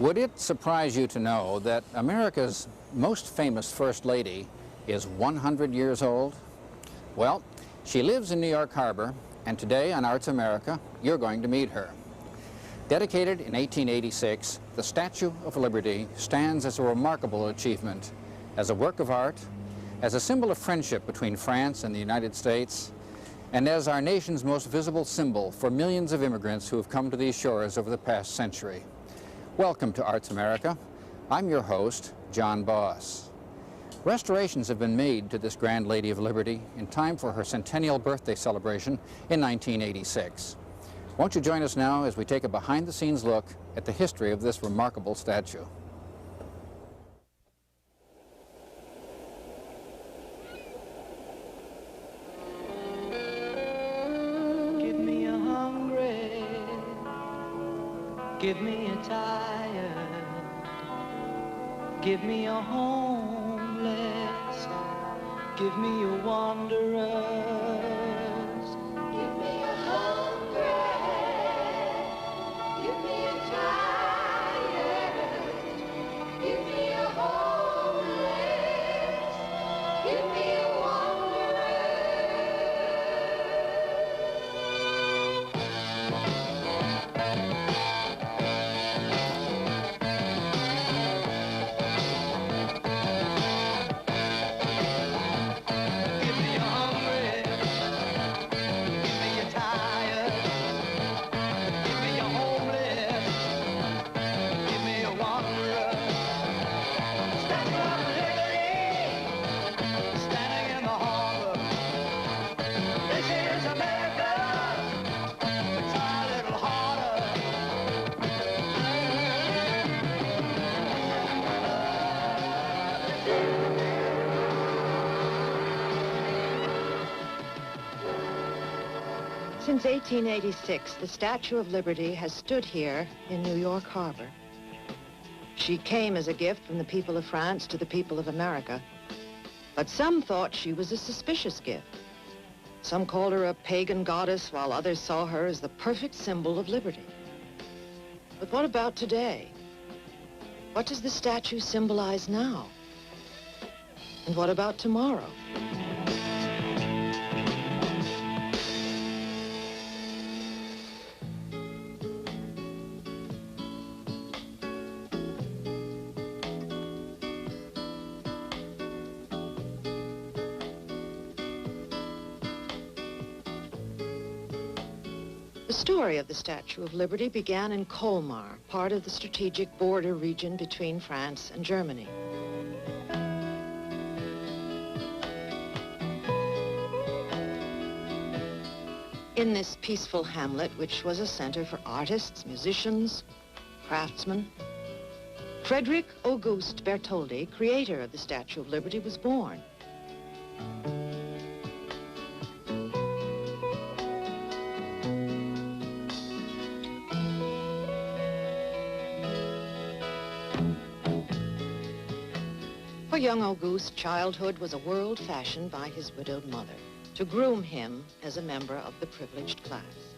Would it surprise you to know that America's most famous First Lady is 100 years old? Well, she lives in New York Harbor, and today on Arts America, you're going to meet her. Dedicated in 1886, the Statue of Liberty stands as a remarkable achievement, as a work of art, as a symbol of friendship between France and the United States, and as our nation's most visible symbol for millions of immigrants who have come to these shores over the past century. Welcome to Arts America. I'm your host, John Boss. Restorations have been made to this Grand Lady of Liberty in time for her centennial birthday celebration in 1986. Won't you join us now as we take a behind-the-scenes look at the history of this remarkable statue? Give me a hungry, give me a tired, give me a homeless, give me a wanderer. Give me a hungry, give me a tired, give me a homeless, give me a wanderer. Give me a hungry, give me a tired, give me a homeless, give me a wanderer. Statue of Liberty, standing in the harbor. This is America, but try a little harder. Since 1886, the Statue of Liberty has stood here in New York Harbor. She came as a gift from the people of France to the people of America, but some thought she was a suspicious gift. Some called her a pagan goddess, while others saw her as the perfect symbol of liberty. But what about today? What does the statue symbolize now? And what about tomorrow? The story of the Statue of Liberty began in Colmar, part of the strategic border region between France and Germany. In this peaceful hamlet, which was a center for artists, musicians, craftsmen, Frédéric Auguste Bartholdi, creator of the Statue of Liberty, was born. For young Auguste, childhood was a world fashioned by his widowed mother to groom him as a member of the privileged class.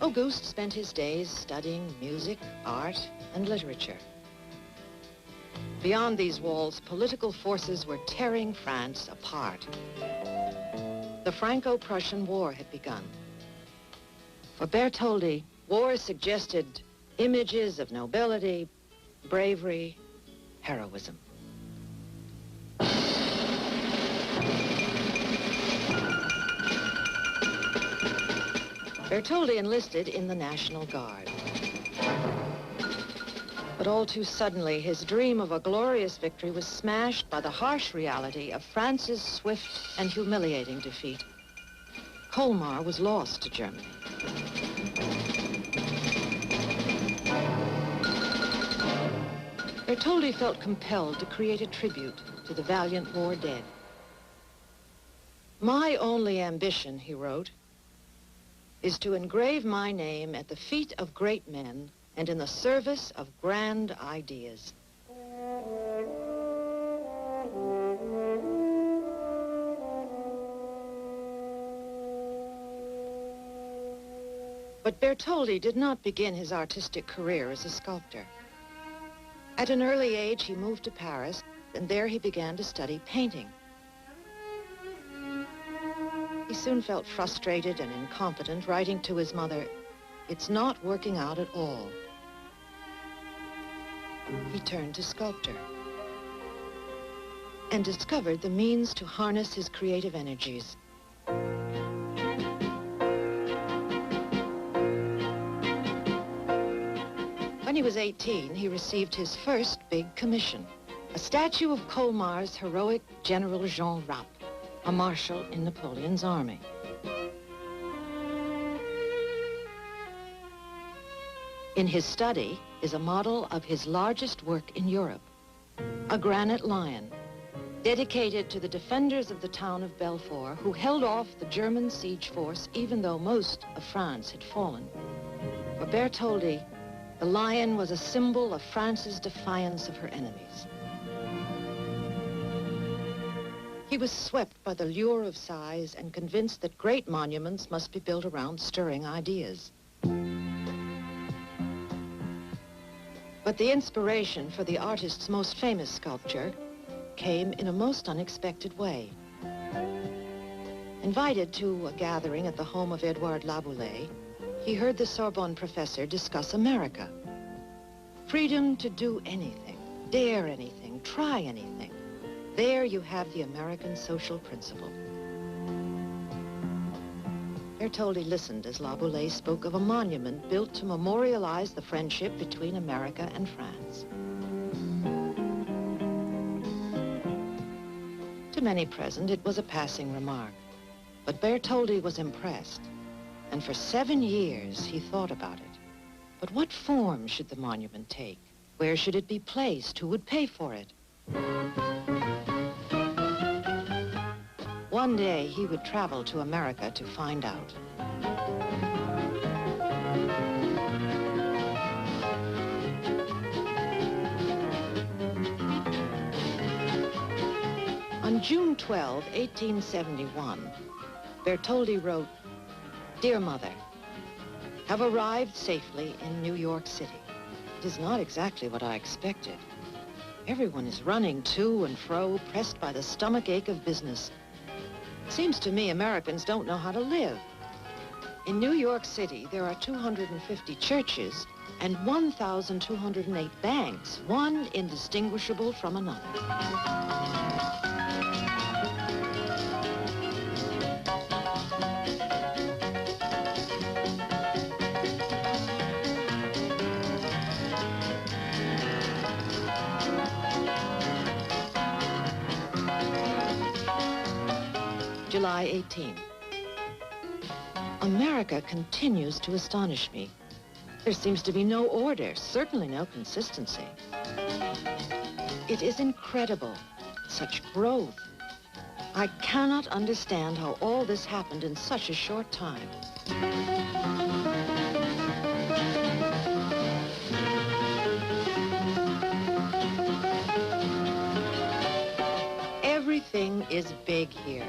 Auguste spent his days studying music, art, and literature. Beyond these walls, political forces were tearing France apart. The Franco-Prussian War had begun. For Bartholdi, war suggested images of nobility, bravery, heroism. Bartholdi enlisted in the National Guard. But all too suddenly, his dream of a glorious victory was smashed by the harsh reality of France's swift and humiliating defeat. Colmar was lost to Germany. Bartholdi felt compelled to create a tribute to the valiant war dead. "My only ambition," he wrote, "is to engrave my name at the feet of great men and in the service of grand ideas." But Bartholdi did not begin his artistic career as a sculptor. At an early age, he moved to Paris, and there he began to study painting. He soon felt frustrated and incompetent, writing to his mother, "It's not working out at all." He turned to sculpture and discovered the means to harness his creative energies. When he was 18, he received his first big commission, a statue of Colmar's heroic General Jean Rapp, a marshal in Napoleon's army. In his study is a model of his largest work in Europe, a granite lion, dedicated to the defenders of the town of Belfort, who held off the German siege force even though most of France had fallen. For Bartholdi, the lion was a symbol of France's defiance of her enemies. He was swept by the lure of size and convinced that great monuments must be built around stirring ideas. But the inspiration for the artist's most famous sculpture came in a most unexpected way. Invited to a gathering at the home of Edouard Laboulaye, he heard the Sorbonne professor discuss America. Freedom to do anything, dare anything, try anything. There you have the American social principle. Bartholdi listened as Laboulaye spoke of a monument built to memorialize the friendship between America and France. To many present, it was a passing remark, but Bartholdi was impressed, and for 7 years he thought about it. But what form should the monument take? Where should it be placed? Who would pay for it? One day, he would travel to America to find out. On June 12, 1871, Bartholdi wrote, "Dear Mother, have arrived safely in New York City. It is not exactly what I expected. Everyone is running to and fro, pressed by the stomach ache of business. Seems to me Americans don't know how to live. In New York City, there are 250 churches and 1,208 banks, one indistinguishable from another." July 18. America continues to astonish me. There seems to be no order, certainly no consistency. It is incredible, such growth. I cannot understand how all this happened in such a short time. Everything is big here.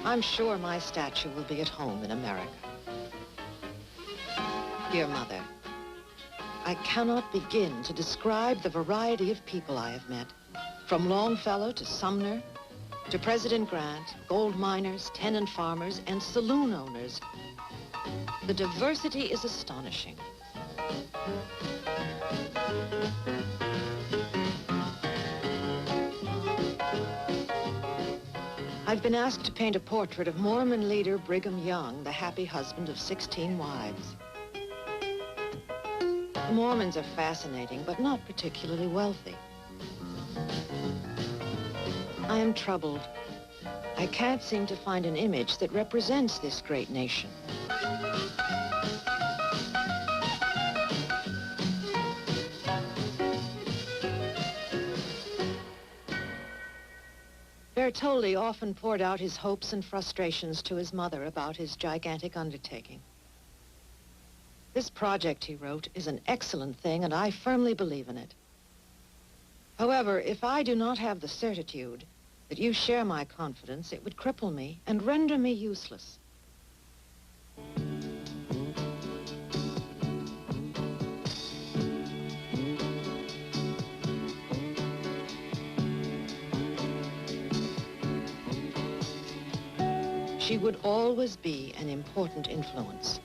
I'm sure my statue will be at home in America. Dear Mother, I cannot begin to describe the variety of people I have met, from Longfellow to Sumner, to President Grant, gold miners, tenant farmers, and saloon owners. The diversity is astonishing. I've been asked to paint a portrait of Mormon leader Brigham Young, the happy husband of 16 wives. The Mormons are fascinating, but not particularly wealthy. I am troubled. I can't seem to find an image that represents this great nation. Bartholdi often poured out his hopes and frustrations to his mother about his gigantic undertaking. This project, he wrote, is an excellent thing, and I firmly believe in it. However, if I do not have the certitude that you share my confidence, it would cripple me and render me useless. she would always be an important influence.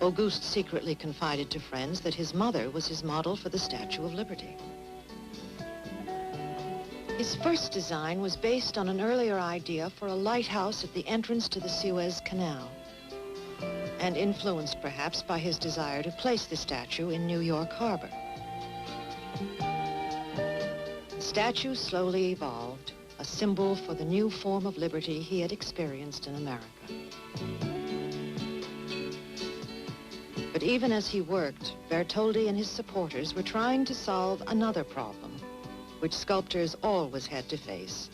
Auguste secretly confided to friends that his mother was his model for the Statue of Liberty. His first design was based on an earlier idea for a lighthouse at the entrance to the Suez Canal, and influenced perhaps by his desire to place the statue in New York Harbor. The statue slowly evolved, a symbol for the new form of liberty he had experienced in America. But even as he worked, Bartholdi and his supporters were trying to solve another problem, which sculptors always had to face: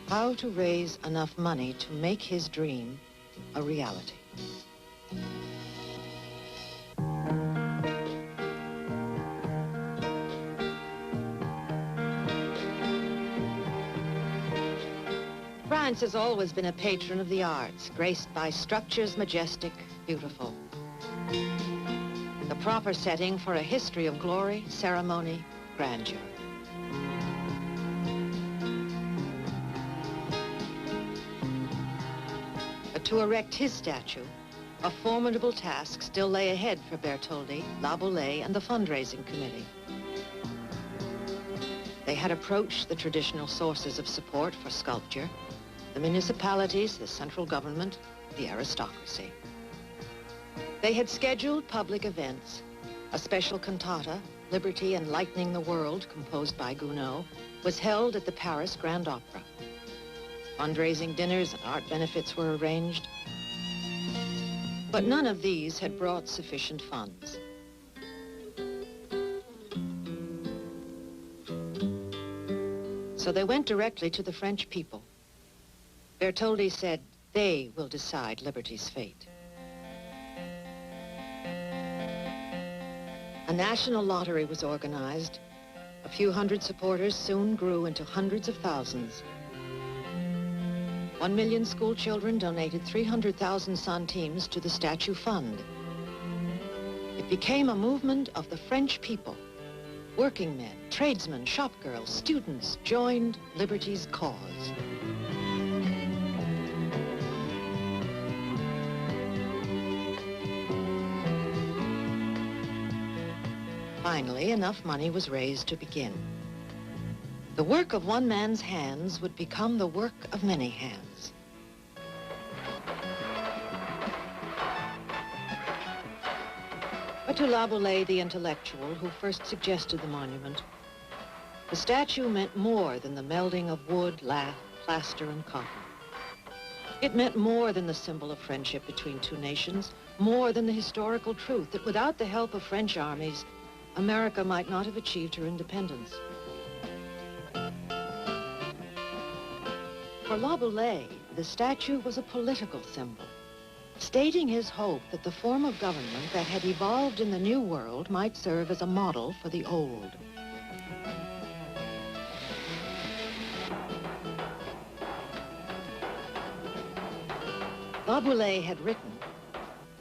how to raise enough money to make his dream a reality. France has always been a patron of the arts, graced by structures majestic, beautiful. The proper setting for a history of glory, ceremony, grandeur. But to erect his statue, a formidable task still lay ahead for Bartholdi, Laboulaye, and the fundraising committee. They had approached the traditional sources of support for sculpture: the municipalities, the central government, the aristocracy. They had scheduled public events. A special cantata, Liberté, Enlightening the World, composed by Gounod, was held at the Paris Grand Opera. Fundraising dinners and art benefits were arranged. But none of these had brought sufficient funds. So they went directly to the French people. Bartholdi said, they will decide liberty's fate. A national lottery was organized. A few hundred supporters soon grew into hundreds of thousands. 1 million school children donated 300,000 centimes to the statue fund. It became a movement of the French people. Working men, tradesmen, shopgirls, students joined liberty's cause. Finally, enough money was raised to begin. The work of one man's hands would become the work of many hands. But to Laboulaye, the intellectual who first suggested the monument, the statue meant more than the melding of wood, lath, plaster, and cotton. It meant more than the symbol of friendship between two nations, more than the historical truth that without the help of French armies, America might not have achieved her independence. For Laboulaye, the statue was a political symbol, stating his hope that the form of government that had evolved in the New World might serve as a model for the Old. Laboulaye had written,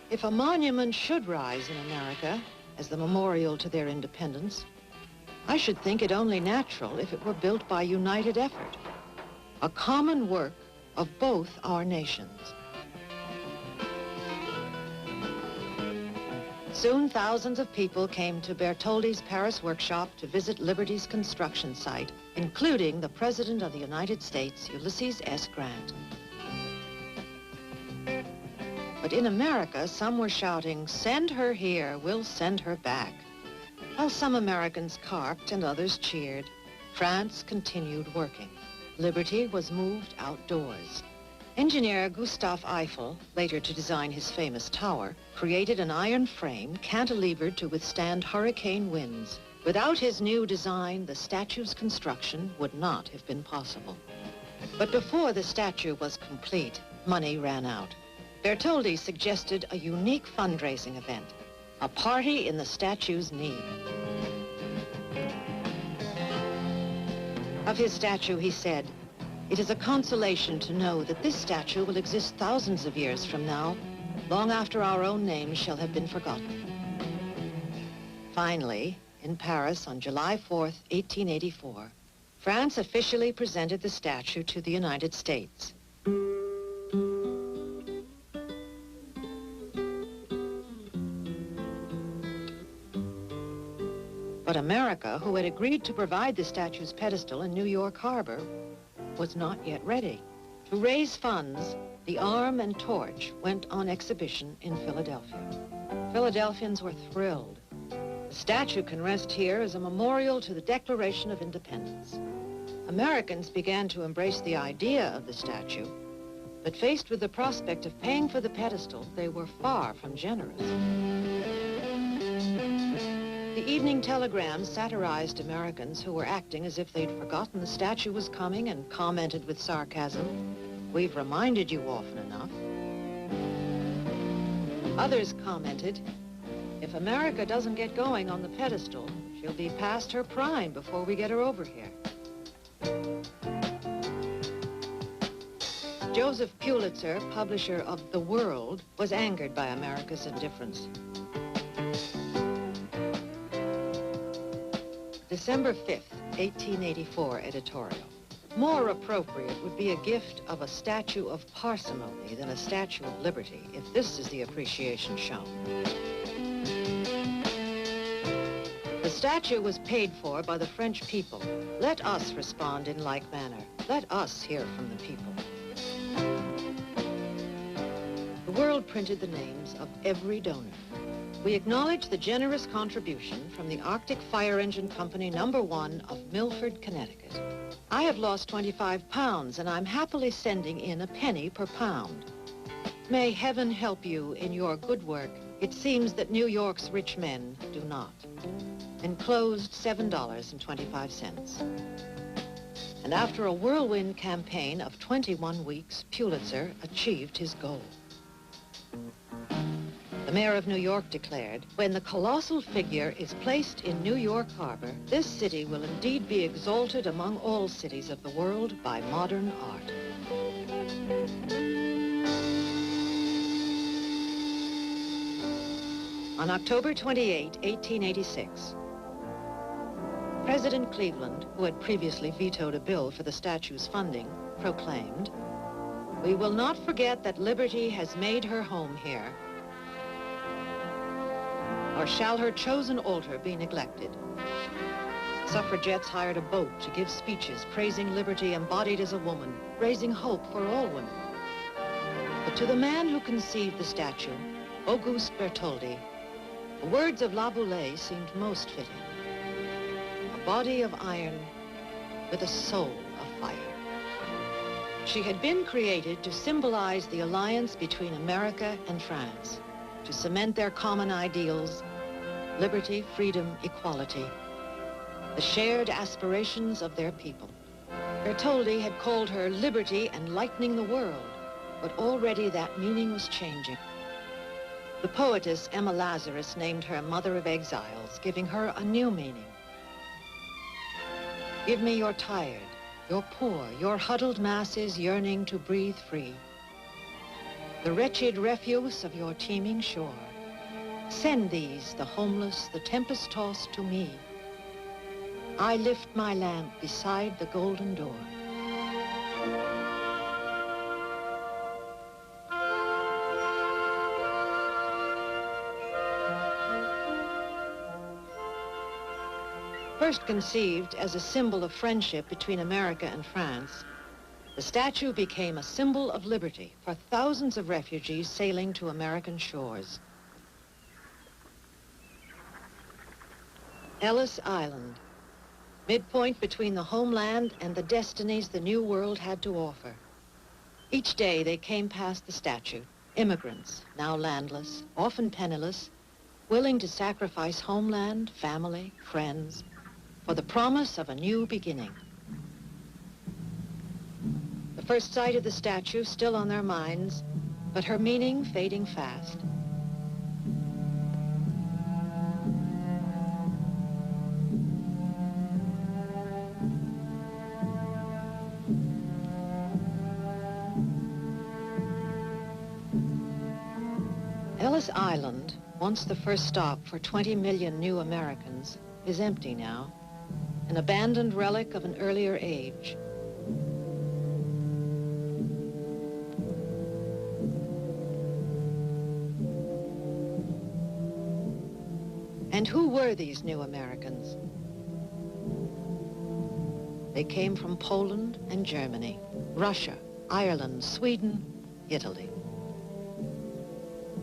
if a monument should rise in America as the memorial to their independence, I should think it only natural if it were built by united effort, a common work of both our nations. Soon thousands of people came to Bartholdi's Paris workshop to visit Liberty's construction site, including the President of the United States, Ulysses S. Grant. But in America, some were shouting, send her here, we'll send her back. While some Americans carped and others cheered, France continued working. Liberty was moved outdoors. Engineer Gustave Eiffel, later to design his famous tower, created an iron frame cantilevered to withstand hurricane winds. Without his new design, the statue's construction would not have been possible. But before the statue was complete, money ran out. Bartholdi suggested a unique fundraising event, a party in the statue's need. Of his statue, he said, it is a consolation to know that this statue will exist thousands of years from now, long after our own names shall have been forgotten. Finally, in Paris on July 4th, 1884, France officially presented the statue to the United States. But America, who had agreed to provide the statue's pedestal in New York Harbor, was not yet ready. To raise funds, the arm and torch went on exhibition in Philadelphia. Philadelphians were thrilled. The statue can rest here as a memorial to the Declaration of Independence. Americans began to embrace the idea of the statue, but faced with the prospect of paying for the pedestal, they were far from generous. The Evening Telegram satirized Americans who were acting as if they'd forgotten the statue was coming and commented with sarcasm, "We've reminded you often enough." Others commented, "If America doesn't get going on the pedestal, she'll be past her prime before we get her over here." Joseph Pulitzer, publisher of The World, was angered by America's indifference. December 5th, 1884 editorial. More appropriate would be a gift of a statue of parsimony than a statue of liberty, if this is the appreciation shown. The statue was paid for by the French people. Let us respond in like manner. Let us hear from the people. The World printed the names of every donor. We acknowledge the generous contribution from the Arctic Fire Engine Company #1 of Milford, Connecticut. I have lost 25 pounds and I'm happily sending in a penny per pound. May heaven help you in your good work. It seems that New York's rich men do not. Enclosed $7.25. And after a whirlwind campaign of 21 weeks, Pulitzer achieved his goal. The mayor of New York declared, "When the colossal figure is placed in New York Harbor, this city will indeed be exalted among all cities of the world by modern art." On October 28, 1886, President Cleveland, who had previously vetoed a bill for the statue's funding, proclaimed, "We will not forget that liberty has made her home here, or shall her chosen altar be neglected." Suffragettes hired a boat to give speeches praising liberty embodied as a woman, raising hope for all women. But to the man who conceived the statue, Auguste Bartholdi, the words of La Boulaye seemed most fitting. A body of iron with a soul of fire. She had been created to symbolize the alliance between America and France, to cement their common ideals, liberty, freedom, equality, the shared aspirations of their people. Bartholdi had called her Liberty, Enlightening the World, but already that meaning was changing. The poetess Emma Lazarus named her Mother of Exiles, giving her a new meaning. Give me your tired, your poor, your huddled masses yearning to breathe free, the wretched refuse of your teeming shore. Send these, the homeless, the tempest-tossed, to me. I lift my lamp beside the golden door. First conceived as a symbol of friendship between America and France, the statue became a symbol of liberty for thousands of refugees sailing to American shores. Ellis Island, midpoint between the homeland and the destinies the New World had to offer. Each day they came past the statue, immigrants, now landless, often penniless, willing to sacrifice homeland, family, friends, for the promise of a new beginning. The first sight of the statue still on their minds, but her meaning fading fast. Ellis Island, once the first stop for 20 million new Americans, is empty now, an abandoned relic of an earlier age. And who were these new Americans? They came from Poland and Germany, Russia, Ireland, Sweden, Italy.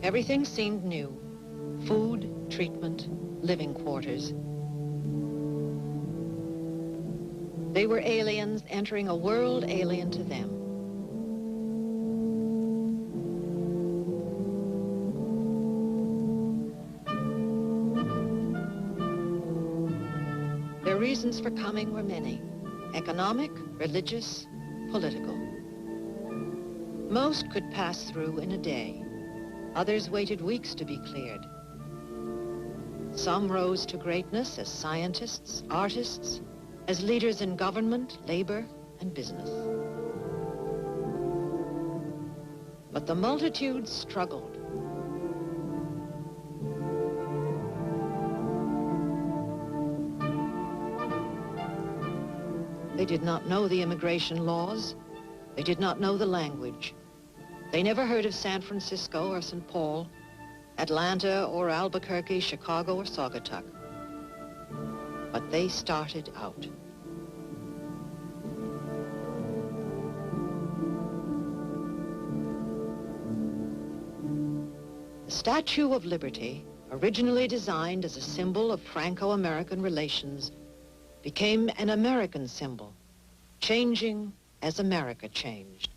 Everything seemed new. Food, treatment, living quarters. They were aliens entering a world alien to them. Their reasons for coming were many: economic, religious, political. Most could pass through in a day. Others waited weeks to be cleared. Some rose to greatness as scientists, artists, as leaders in government, labor, and business. But the multitude struggled. They did not know the immigration laws. They did not know the language. They never heard of San Francisco or St. Paul, Atlanta or Albuquerque, Chicago or Saugatuck. But they started out. The Statue of Liberty, originally designed as a symbol of Franco-American relations, became an American symbol, changing as America changed.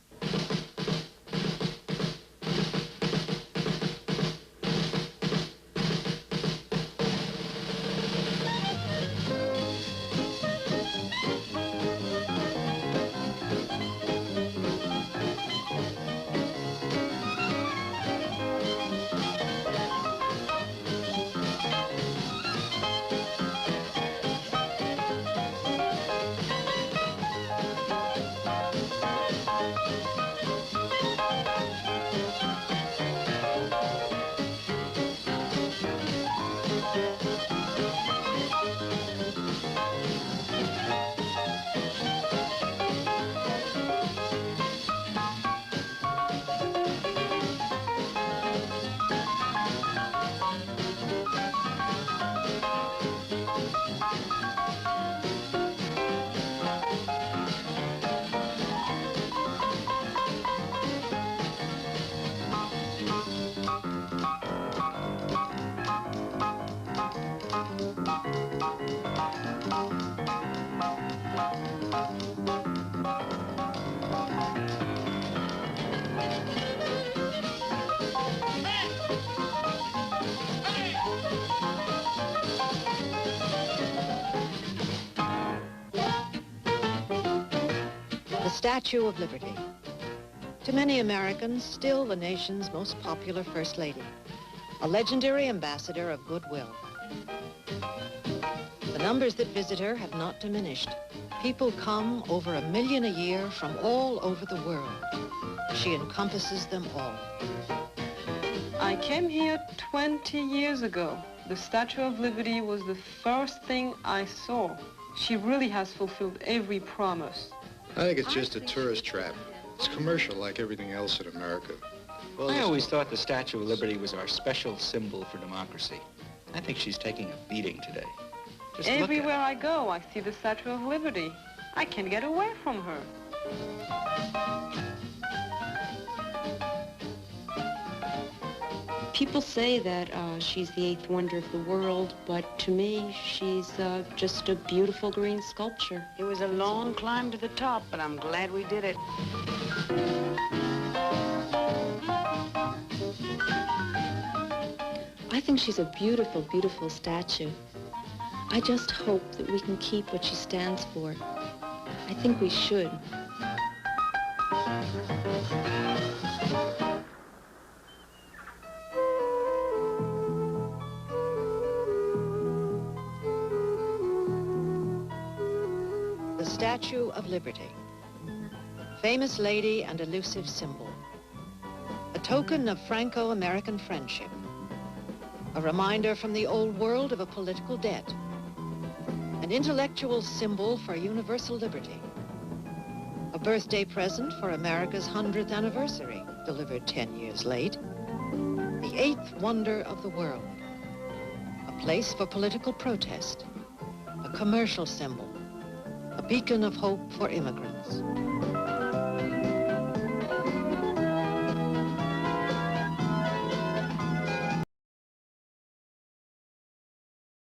The Statue of Liberty. To many Americans, still the nation's most popular First Lady, a legendary ambassador of goodwill. The numbers that visit her have not diminished. People come over 1 million a year from all over the world. She encompasses them all. I came here 20 years ago. The Statue of Liberty was the first thing I saw. She really has fulfilled every promise. I think it's just a tourist trap. It's commercial like everything else in America. Well, I always thought the Statue of Liberty was our special symbol for democracy. I think she's taking a beating today. Just Everywhere I go, I see the Statue of Liberty. I can't get away from her. People say that she's the eighth wonder of the world, but to me, she's just a beautiful green sculpture. It was a long climb to the top, but I'm glad we did it. I think she's a beautiful, beautiful statue. I just hope that we can keep what she stands for. I think we should. Statue of Liberty. Famous lady and elusive symbol. A token of Franco-American friendship. A reminder from the old world of a political debt. An intellectual symbol for universal liberty. A birthday present for America's 100th anniversary, delivered 10 years late. The eighth wonder of the world. A place for political protest, a commercial symbol, a beacon of hope for immigrants.